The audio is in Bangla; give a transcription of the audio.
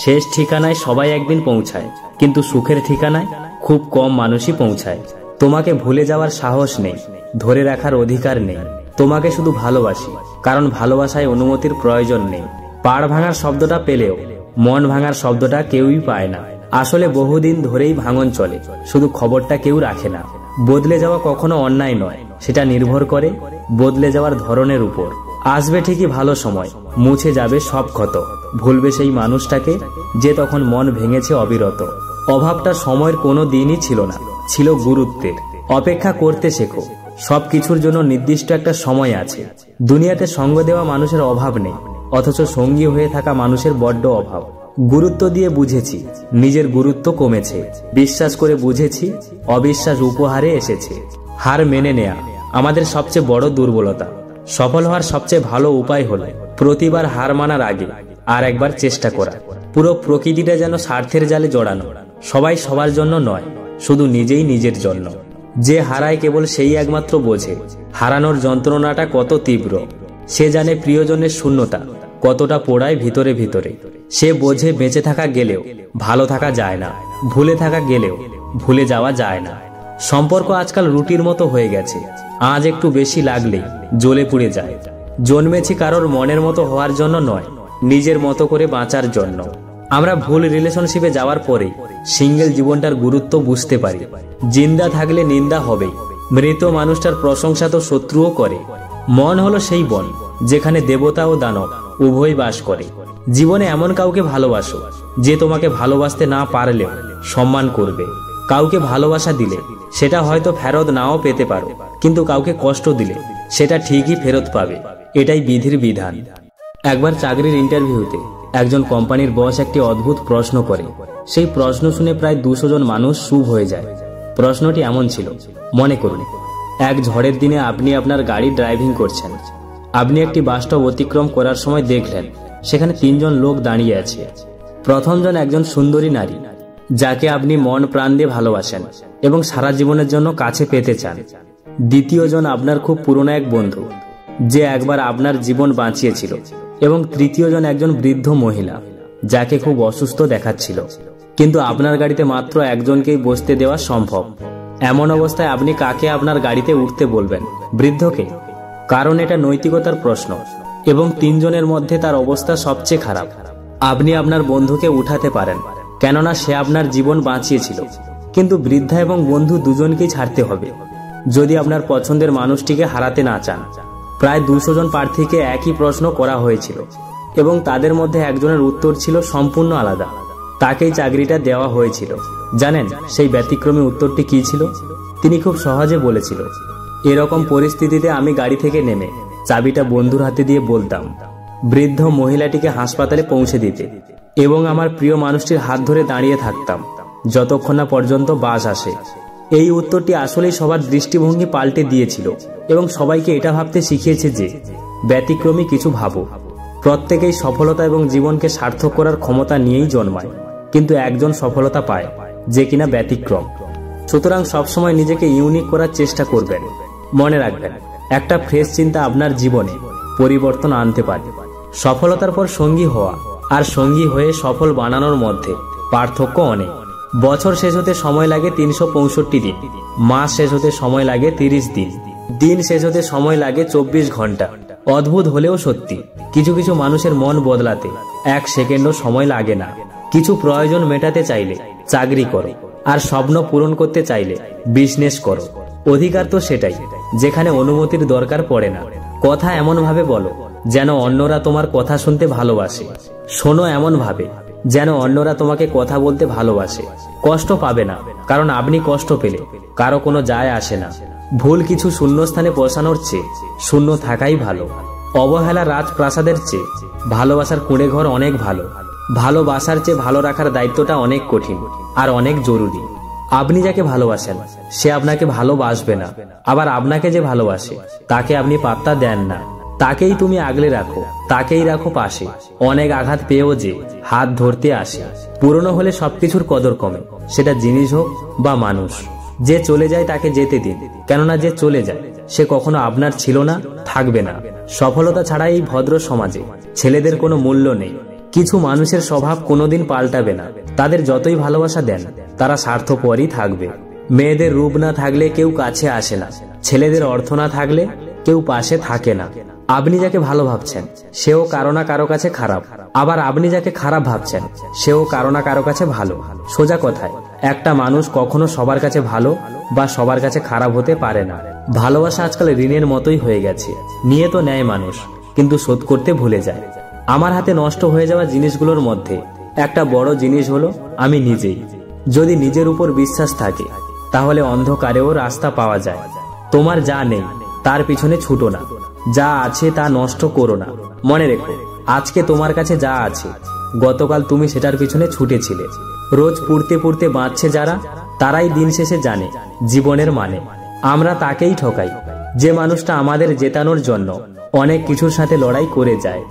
শেষ ঠিকানায় সবাই একদিন পৌঁছায়, কিন্তু সুখের ঠিকানায় খুব কম মানুষই পৌঁছায়। তোমাকে ভুলে যাওয়ার সাহস নেই, ধরে রাখার অধিকার নেই। তোমাকে শুধু ভালোবাসি, কারণ ভালোবাসায় অনুমতির প্রয়োজন নেই। পাড় ভাঙার শব্দটা পেলেও মন ভাঙার শব্দটা কেউই পায় না। আসলে বহুদিন ধরেই ভাঙন চলে, শুধু খবরটা কেউ রাখে না। বদলে যাওয়া কখনো অন্যায় নয়, সেটা নির্ভর করে বদলে যাওয়ার ধরনের উপর। আসবে ঠিকই ভালো সময়, মুছে যাবে সব ক্ষত। ভুলবে সেই মানুষটাকে যে তখন মন ভেঙেছে অবিরত। অভাবটা সময়ের কোনো দিনই ছিল না, ছিল গুরুত্বের। অপেক্ষা করতে শেখো, সবকিছুর জন্য নির্দিষ্ট একটা সময় আছে। দুনিয়াতে সঙ্গ দেওয়া মানুষের অভাব নেই, অথচ সঙ্গী হয়ে থাকা মানুষের বড্ড অভাব। গুরুত্ব দিয়ে বুঝেছি নিজের গুরুত্ব কমেছে, বিশ্বাস করে বুঝেছি অবিশ্বাস উপহারে এসেছে। হার মেনে নেয়া আমাদের সবচেয়ে বড় দুর্বলতা। সফল হওয়ার সবচেয়ে ভালো উপায় হলো প্রতিবার হার মানার আগে আর একবার চেষ্টা করা। পুরো প্রকৃতিটা যেন স্বার্থের জালে জড়ানো, সবাই সবার জন্য নয়, শুধু নিজেই নিজের জন্য। যে হারায় কেবল সেই একমাত্র বোঝে হারানোর যন্ত্রণাটা কত তীব্র। সে জানে প্রিয়জনের শূন্যতা কতটা পোড়ায় ভিতরে ভিতরে। সে বোঝে বেঁচে থাকা গেলেও ভালো থাকা যায় না, ভুলে থাকা গেলেও ভুলে যাওয়া যায় না। সম্পর্ক আজকাল রুটির মতো হয়ে গেছে, আজ একটু বেশি লাগলেই জ্বলে পুড়ে যায়। জন্মেছি কারোর মনের মতো হওয়ার জন্য নয়, নিজের মতো করে বাঁচার জন্য। আমরা ভুল রিলেশনশিপে যাওয়ার পরেই সিঙ্গেল জীবনটার গুরুত্ব বুঝতে পারি। জিন্দা থাকলে নিন্দা হবেই, মৃত মানুষটার প্রশংসা তো শত্রুও করে। মন হলো সেই বন যেখানে দেবতা ও দানব উভয় বাস করে। জীবনে এমন কাউকে ভালোবাসো যে তোমাকে ভালোবাসতে না পারলেও সম্মান করবে। কাউকে ভালোবাসা দিলে সেটা হয়তো ফেরত নাও পেতে পারো, কিন্তু কাউকে কষ্ট দিলে সেটা ঠিকই ফেরত পাবে। এটাই বিধির বিধান। একবার চাকরির ইন্টারভিউতে একজন কোম্পানির বস একটি অদ্ভুত প্রশ্ন করে। সেই প্রশ্ন শুনে প্রায় 200 জন মানুষ চুপ হয়ে যায়। প্রশ্নটি এমন ছিল, মনে করুন এক ঝড়ের দিনে আপনি আপনার গাড়ি ড্রাইভিং করছেন। আপনি একটি বাসস্টপ অতিক্রম করার সময় দেখলেন সেখানে 3 জন লোক দাঁড়িয়ে আছে। প্রথম জন একজন সুন্দরী নারী যাকে আপনি মন প্রাণ দিয়ে ভালোবাসেন এবং সারা জীবনের জন্য কাছে পেতে চান। দ্বিতীয় জন আপনার খুব পুরনো এক বন্ধু যে একবার আপনার জীবন বাঁচিয়েছিল। এবং তৃতীয় জন একজন বৃদ্ধ মহিলা যাকে খুব অসুস্থ দেখাচ্ছিল, কিন্তু আপনার গাড়িতে মাত্র একজনকেই বসতে দেওয়া সম্ভব। এমন অবস্থায় আপনি কাকে আপনার গাড়িতে উঠতে বলবেন? বৃদ্ধকে। কারণ এটা নৈতিকতার প্রশ্ন এবং 3 জনের মধ্যে তার অবস্থা সবচেয়ে খারাপ। আপনি আপনার বন্ধুকে উঠাতে পারেন, কেননা সে আপনার জীবন বাঁচিয়েছিল, কিন্তু বৃদ্ধা এবং বন্ধু দুজনকেই ছাড়তে হবে যদি আপনার পছন্দের মানুষটিকে হারাতে না চান। প্রায় 200 জন প্রার্থীকে একই প্রশ্ন করা হয়েছিল এবং তাদের মধ্যে একজনের উত্তর ছিল সম্পূর্ণ আলাদা। তাকেই চাকরিটা দেওয়া হয়েছিল। জানেন সেই ব্যতিক্রমী উত্তরটি কি ছিল? তিনি খুব সহজে বলেছিল, এরকম পরিস্থিতিতে আমি গাড়ি থেকে নেমে চাবিটা বন্ধুর হাতে দিয়ে বলতাম বৃদ্ধ মহিলাটিকে হাসপাতালে পৌঁছে দিতে এবং আমার প্রিয় মানুষটির হাত ধরে দাঁড়িয়ে থাকতাম যতক্ষণ না পর্যন্ত বাস আসে। এই উত্তরটি আসলেই সবার দৃষ্টিভঙ্গি পাল্টে দিয়েছিল এবং সবাইকে এটা ভাবতে শিখিয়েছে যে ব্যতিক্রমী কিছু ভাবো। প্রত্যেকেই সফলতা এবং জীবনকে সার্থক করার ক্ষমতা নিয়েই জন্মায়, কিন্তু একজন সফলতা পায় যে কিনা ব্যতিক্রম। সুতরাং সবসময় নিজেকে ইউনিক করার চেষ্টা করবেন। মনে রাখবেন, একটা ফ্রেশ চিন্তা আপনার জীবনে পরিবর্তন আনতে পারে। সফলতার পর সঙ্গী হওয়া আর সঙ্গী হয়ে সফল বানানোর মধ্যে পার্থক্য অনেক। বছর শেষ হতে সময় লাগে 365 দিন, মাস শেষ হতে সময় লাগে 30 দিন, দিন শেষ হতে সময় লাগে 24 ঘন্টা। অদ্ভুত হলেও সত্যি, কিছু কিছু মানুষের মন বদলাতে 1 সেকেন্ডও সময় লাগে না। কিছু প্রয়োজন মেটাতে চাইলে চাকরি করো, আর স্বপ্ন পূরণ করতে চাইলে বিজনেস করো। অধিকার তো সেটাই যেখানে অনুমতির দরকার পড়ে না। কথা এমন ভাবে বলো যেন অন্যরা তোমার কথা শুনতে ভালোবাসে। শোনো এমন ভাবে যেন অন্যরা তোমাকে কথা বলতে ভালোবাসে। কষ্ট পাবে না, কারণ আপনি কষ্ট পেলে কারো কোনো যায় আসে না। ভুল কিছু শূন্যস্থানে বসানোর চেয়ে শূন্য থাকাই ভালো। অবহেলা রাজপ্রাসাদের চেয়ে ভালোবাসার কুঁড়ে ঘর অনেক ভালো। ভালোবাসার চেয়ে ভালো রাখার দায়িত্বটা অনেক কঠিন আর অনেক জরুরি। আপনি যাকে ভালোবাসেন সে আপনাকে ভালোবাসবে না, আবার আপনাকে যে ভালোবাসে তাকে আপনি পাত্তা দেন না। তাকেই তুমি আগলে রাখো, তাকেই রাখো পাশে। অনেক আঘাত পেয়েও যে হাত ধরতে আসে। পুরনো হলে সবকিছুর কদর কমে, সেটা জিনিস হোক বা মানুষ। যে চলে যায় তাকে যেতে দিন, কেননা যে চলে যায় সে কখনো আপনার ছিল না, থাকবে না। সফলতা ছাড়া এই ভদ্র সমাজে ছেলেদের কোনো মূল্য নেই। কিছু মানুষের স্বভাব কোনোদিন পাল্টাবে না, তাদের যতই ভালোবাসা দেন তারা স্বার্থপরই থাকবে। মেয়েদের রূপ না থাকলে কেউ কাছে আসে না, ছেলেদের অর্থ না থাকলে কেউ পাশে থাকে না। আপনি যাকে ভালো ভাবছেন সেও কারো না কারো কাছে খারাপ, আবার আপনি যাকে খারাপ ভাবছেন সেও কারো না কারো কাছে ভালো। সোজা কথায় একটা মানুষ কখনো সবার কাছে ভালো বা সবার কাছে খারাপ হতে পারে না। ভালোবাসা আজকাল ঋণের মতোই হয়ে গেছে, নিয়ে তো নেয় মানুষ কিন্তু শোধ করতে ভুলে যায়। আমার হাতে নষ্ট হয়ে যাওয়া জিনিসগুলোর মধ্যে একটা বড় জিনিস হলো আমি নিজেই। যদি নিজের উপর বিশ্বাস থাকে তাহলে অন্ধকারেও রাস্তা পাওয়া যায়। তোমার যা নেই তার পিছনে ছুটো না, যা আছে তা নষ্ট করো না। মনে রেখো, আজকে তোমার কাছে যা আছে গতকাল তুমি সেটার পিছনে ছুটেছিলে। রোজ পুড়তে পুড়তে বাঁচছে যারা, তারাই দিন শেষে জানে জীবনের মানে। আমরা তাকেই ঠকাই যে মানুষটা আমাদের জেতানোর জন্য অনেক কিছুর সাথে লড়াই করে যায়।